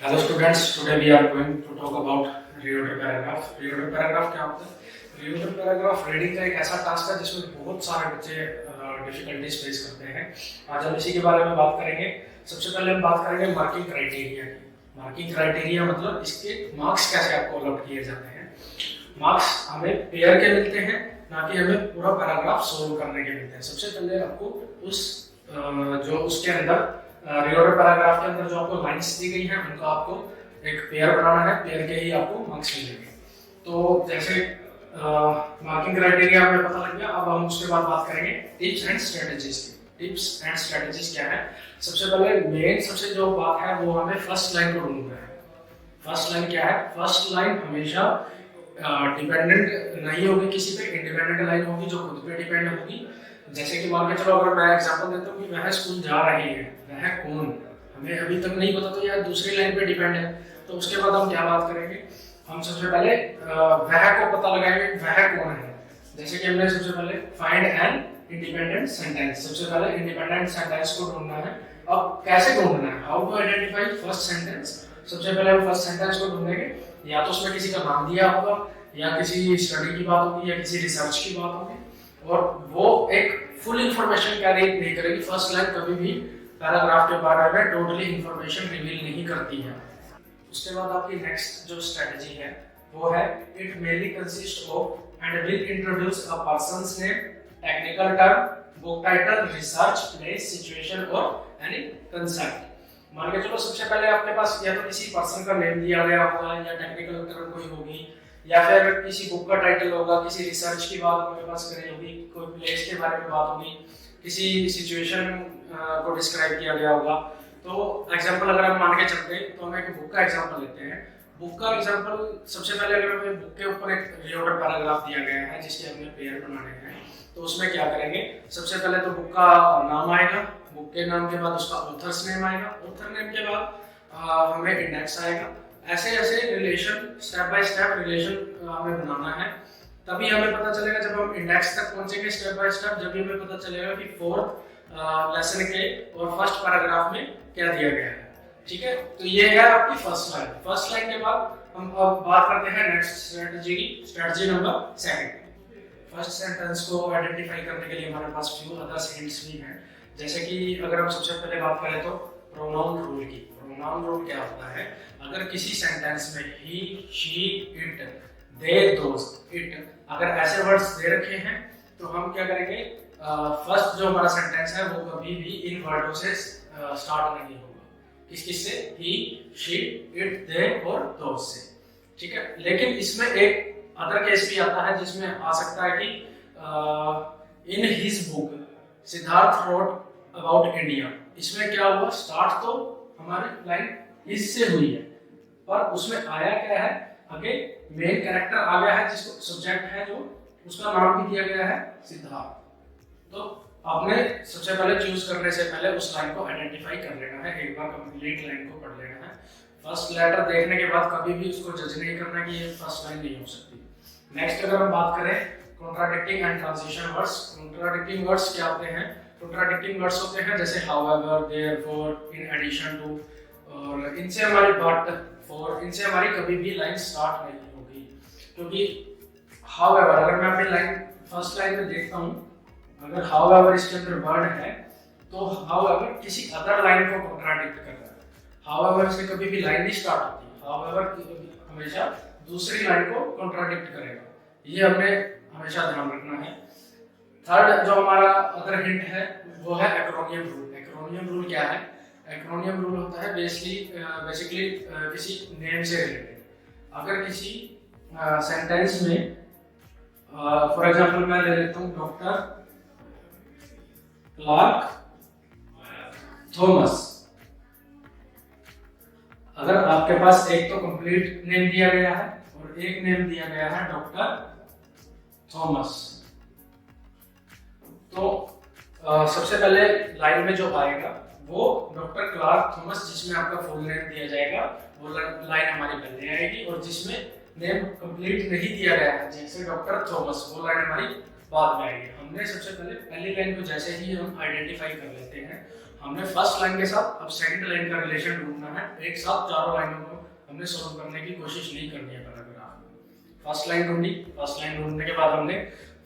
Hello students, today we are going to talk about reorder paragraph. Reorder paragraph क्या होता है? Reorder paragraph reading का एक ऐसा टास्क है जिसमें बहुत सारे बच्चे डिफिकल्टीज फेस करते हैं। आज हम इसी के बारे में बात करेंगे। सबसे पहले हम बात करेंगे मार्किंग क्राइटेरिया की। मार्किंग क्राइटेरिया मतलब इसके मार्क्स कैसे आपको अलॉट किए जाते हैं। मार्क्स हमें पेयर के मिलते हैं, ना कि हमें पूरा पैराग्राफ सोल्व करने के मिलते हैं। सबसे पहले आपको उस जो उसके अंदर रिओर्डर पैराग्राफ के अंदर जो आपको लाइंस दी गई हैं उनका आपको एक पेयर बनाना है। पेयर के ही आपको मार्क्स मिलेंगे। तो जैसे मार्किंग क्राइटेरिया हमें पता लग गया। अब हम उसके बाद बात करेंगे टिप्स एंड स्ट्रेटजीज की। टिप्स एंड स्ट्रेटजीज क्या है? सबसे पहले मेन सबसे जो बात है वो हमें फर्स्ट लाइन को ढूंढना है। फर्स्ट लाइन क्या है? फर्स्ट लाइन हमेशा डिपेंडेंट नहीं होगी किसी पे, इंडिपेंडेंट लाइन होगी जो खुद पे डिपेंड होगी। जैसे कि मान के चलो, अगर मैं एग्जांपल देता हूँ कि वह स्कूल जा रही है, वह कौन, हमें अभी तक नहीं पता, तो यार दूसरी लाइन पे डिपेंड है। तो उसके बाद हम क्या बात करेंगे? हम सबसे पहले वह को पता लगाएंगे, वह कौन है। जैसे कि हमने सबसे पहले फाइंड एन इंडिपेंडेंट सेंटेंस, सबसे पहले इंडिपेंडेंट सेंटेंस को ढूंढना है। अब कैसे ढूंढना है? How to identify first sentence. सबसे पहले हम फर्स्ट सेंटेंस को ढूंढेंगे, या तो उसमें किसी का नाम दिया होगा, या किसी स्टडी की बात होगी, या किसी रिसर्च की बात होगी, और वो एक फुल इंफॉर्मेशन कैरी नहीं करेगी। फर्स्ट लाइन कभी भी पैराग्राफ के बारे में टोटली इंफॉर्मेशन रिवील नहीं करती है। उसके बाद आपकी नेक्स्ट जो स्ट्रेटजी है वो है it mainly consist of and will introduce a persons name, technical term, book title, research, place, situation और एनी कंसेप्ट। मान के चलो सबसे पहले आपके पास या तो किसी पर्सन का नेम दिया गया होगा, या टेक्निकल टर्म कोई होगी, या फिर किसी बुक का टाइटल होगा, किसी रिसर्च की बात हमारे पास करी होगी, कोई प्लेस के बारे में बात होगी, किसी सिचुएशन को डिस्क्राइब किया गया होगा। तो एग्जांपल अगर हम मान के चलते हैं तो हम एक बुक का एग्जांपल लेते हैं। बुक का एग्जांपल सबसे पहले अगर हमें बुक के ऊपर एक रिओर्डर पैराग्राफ दिया गया है जिसके हमने पेयर बनाने हैं, तो उसमें क्या करेंगे? सबसे पहले तो बुक का नाम आएगा, बुक के नाम के बाद उसका ऑथर्स नेम आएगा, ऑथर नेम के बाद हमें इंडेक्स आएगा। ऐसे ऐसे relation, step by step relation हमें बनाना है। तभी हमें पता चलेगा, जब हम इंडेक्स तक पहुंचेंगे स्टेप बाय स्टेप, जब भी हमें पता चलेगा कि फोर्थ लेसन के और फर्स्ट पैराग्राफ में क्या दिया गया है। ठीक है, तो ये है आपकी फर्स्ट लाइन। फर्स्ट लाइन के बाद हम अब बात करते हैं नेक्स्ट स्ट्रेटजी की, स्ट्रेटजी नंबर 2। फर्स्ट सेंटेंस को आइडेंटिफाई करने के लिए हमारे पास फ्यू अदर्स हिंट्स भी हैं। जैसे कि अगर हम सबसे पहले बात करें तो प्रोनाउन रूल की। प्रोनाउन रूल क्या होता है? अगर किसी सेंटेंस में ही, शी, इट, दे, दोस्त, इट, अगर ऐसे वर्ड्स दे रखे हैं तो हम क्या करेंगे? फर्स्ट जो हमारा सेंटेंस है वो कभी भी इन वर्डों से स्टार्ट नहीं होगा। किस किस से? ही, शी, इट, दे और दोस्त से। ठीक है, लेकिन इसमें एक अदर केस भी आता है जिसमें आ सकता है कि in his book Siddharth wrote about India. इसमें क्या हुआ? स्टार्ट तो हमारी लाइन हिज से हुई है, पर उसमें आया क्या है? आगे मेन कैरेक्टर आ गया है जिसको सब्जेक्ट है, जो उसका नाम भी दिया गया है सिद्धार्थ। तो आपने सबसे पहले चूज करने से पहले उस लाइन को आइडेंटिफाई कर लेना है, एक बार कंप्लीट लाइन को पढ़ लेना है। फर्स्ट लेटर देखने के बाद कभी भी उसको जज नहीं करना कि ये फर्स्ट लाइन नहीं हो सकती। नेक्स्ट अगर हम बात करें contradicting and transition words. Contradicting words क्या होते हैं? कॉन्ट्राडिक्टिंग वर्ड्स होते हैं जैसे however, therefore, in addition to, और इनसे हमारी बट, फॉर, इनसे हमारी कभी भी लाइन स्टार्ट नहीं होगी। क्योंकि हाउएवर, अगर मैं अपनी लाइन फर्स्ट लाइन में देखता हूँ, अगर हाउएवर इसके अंदर वर्ड है तो हाउएवर किसी अदर लाइन को कॉन्ट्राडिक्ट कर रहा है। हाउएवर से कभी भी लाइन नहीं स्टार्ट होती। हाउएवर हमेशा दूसरी लाइन को कॉन्ट्राडिक्ट करेगा। ये हमें हमेशा ध्यान रखना है। थर्ड जो हमारा अदर हिंट है वो है एक्रोनियम रूल। एक्रोनियम रूल क्या है? एक्रोनियम रूल होता है बेसिकली किसी नेम से रिलेटेड। अगर किसी सेंटेंस में फॉर एग्जांपल मैं ले लेता हूँ डॉक्टर क्लार्क थॉमस। अगर आपके पास एक तो कंप्लीट नेम दिया गया है और एक नेम दिया गया है डॉक्टर थॉमस, तो सबसे पहले लाइन में जो आएगा वो डॉक्टर क्लार्क थॉमस, जिसमें आपका फुल नेम दिया जाएगा, वो लाइन हमारी पहले आएगी। और जिसमें नेम कंप्लीट नहीं दिया गया है जैसे डॉक्टर थॉमस, वो लाइन हमारी बाद में आएगी। हमने सबसे पहले पहली लाइन को जैसे ही हम आइडेंटिफाई कर लेते हैं, हमने फर्स्ट लाइन के साथ अब सेकंड लाइन का रिलेशन ढूंढना है। एक साथ चारों लाइनों को हमने सॉल्व करने की कोशिश नहीं करनी है पैराग्राफ में। फर्स्ट लाइन ढूंढी, फर्स्ट लाइन ढूंढने के बाद हमने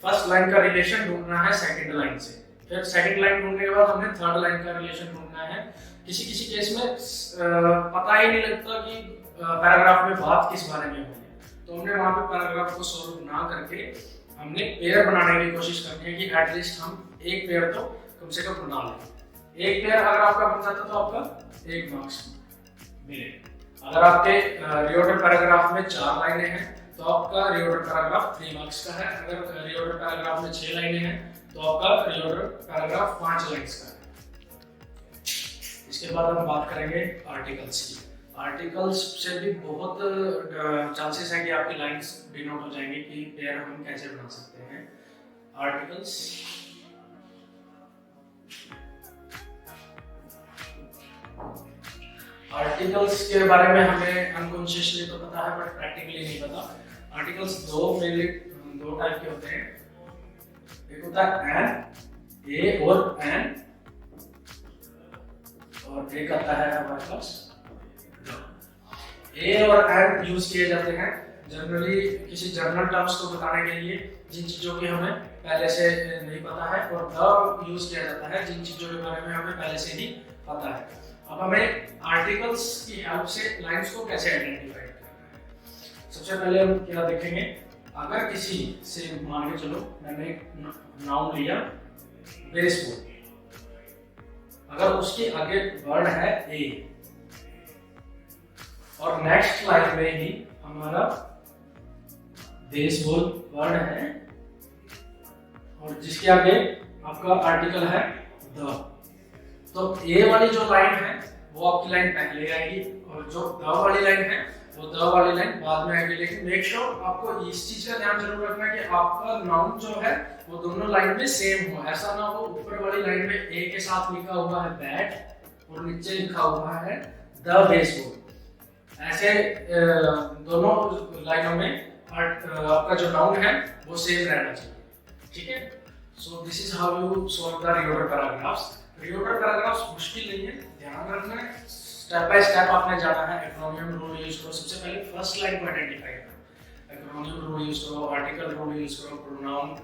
फर्स्ट लाइन का रिलेशन ढूंढना है सेकंड लाइन से, फिर सेकंड लाइन ढूंढने के बाद हमने थर्ड लाइन का रिलेशन ढूंढना है। किसी किसी केस में पता ही नहीं लगता कि पैराग्राफ में बात किस बारे में हो, तो हमने वहां पे पैराग्राफ को सॉल्व ना करके हमने पेयर बनाने की कोशिश करनी है कि एटलीस्ट हम एक पेयर तो कम से कम बना लें। एक पेयर अगर आपका बन जाता तो आपका 1 मार्क्स मिलेगा। अगर आपके रिओर्डर पैराग्राफ में 4 लाइनें हैं तो आपका रिओर्डर पैराग्राफ 3 मार्क्स का है। अगर रिओर्डर पैराग्राफ में 6 लाइनें हैं तो आपका रिओर्डर पैराग्राफ 5 लाइन्स का है। इसके बाद हम बात करेंगे आर्टिकल्स की। आर्टिकल्स से भी बहुत चांसेस है कि आपकी लाइंस डिनोट हो जाएंगी कि पेयर हम कैसे बना सकते हैं। आर्टिकल्स के बारे में हमें अनकॉन्शियसली तो पता है बट प्रैक्टिकली नहीं पता। आर्टिकल्स दो टाइप के होते हैं। एक होता है एन, ए और एन, और एक आता है हमारे पास ए और एन यूज किए जाते हैं जनरली किसी जर्नल टर्म्स को बताने के लिए जिन चीजों की हमें पहले से नहीं पता है, और द यूज किया जाता है जिन चीजों के बारे में हमें पहले से ही पता है। अब हमें आर्टिकल्स की हेल्प से लाइंस को कैसे आइडेंटिफाई करना है। सबसे पहले हम क्या देखेंगे, अगर किसी से मान के चलो मैंने एक नाउन लिया बेसबॉल, अगर उसके आगे वर्ड है ए और नेक्स्ट लाइन में ही हमारा बेसबॉल वर्ड है और जिसके आगे आपका आर्टिकल है द, तो ए वाली जो लाइन है वो आपकी लाइन पहले आएगी और जो द वाली लाइन है वो द वाली लाइन बाद में आएगी। लेकिन मेक श्योर आपको इस चीज का ध्यान जरूर रखना है कि आपका नाउन जो है वो दोनों लाइन में सेम हो। ऐसा ना हो ऊपर वाली लाइन में ए के साथ लिखा हुआ है बैट और नीचे लिखा हुआ है द बेसबॉल। ऐसे दोनों लाइनों में आपका जो नाउन है वो सेम रहना चाहिए। ठीक है, so this is how you solve the reorder paragraphs. Reorder paragraphs मुश्किल नहीं है, ध्यान रखना है, स्टेप बाय स्टेप आपने जाना है। एक्रोनियम रूल यूज करो, सबसे पहले फर्स्ट लाइन को आइडेंटिफाई करो, एक्रोनियम रूल यूज करो, आर्टिकल रूल यूज करो, प्रोनाउन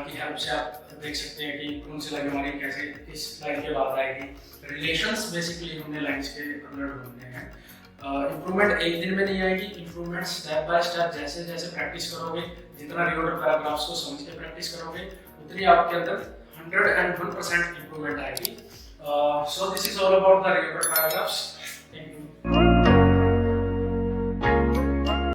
की हेल्प से आप देख सकते हैं कि कौन सी लाइन हमारी कैसे किस लाइन के बाद आएगी। रिलेशंस बेसिकली हमने लाइंस के अंदर ढूंढने हैं। इम्प्रूवमेंट एक दिन में नहीं आएगी, इम्प्रूवमेंट स्टेप बाय स्टेप जैसे जैसे प्रैक्टिस करोगे, जितना रिओर्डर पैराग्राफ्स को समझ के प्रैक्टिस करोगे उतनी आपके अंदर 101% इम्प्रूवमेंट आएगी। So this is all about the reorder paragraphs.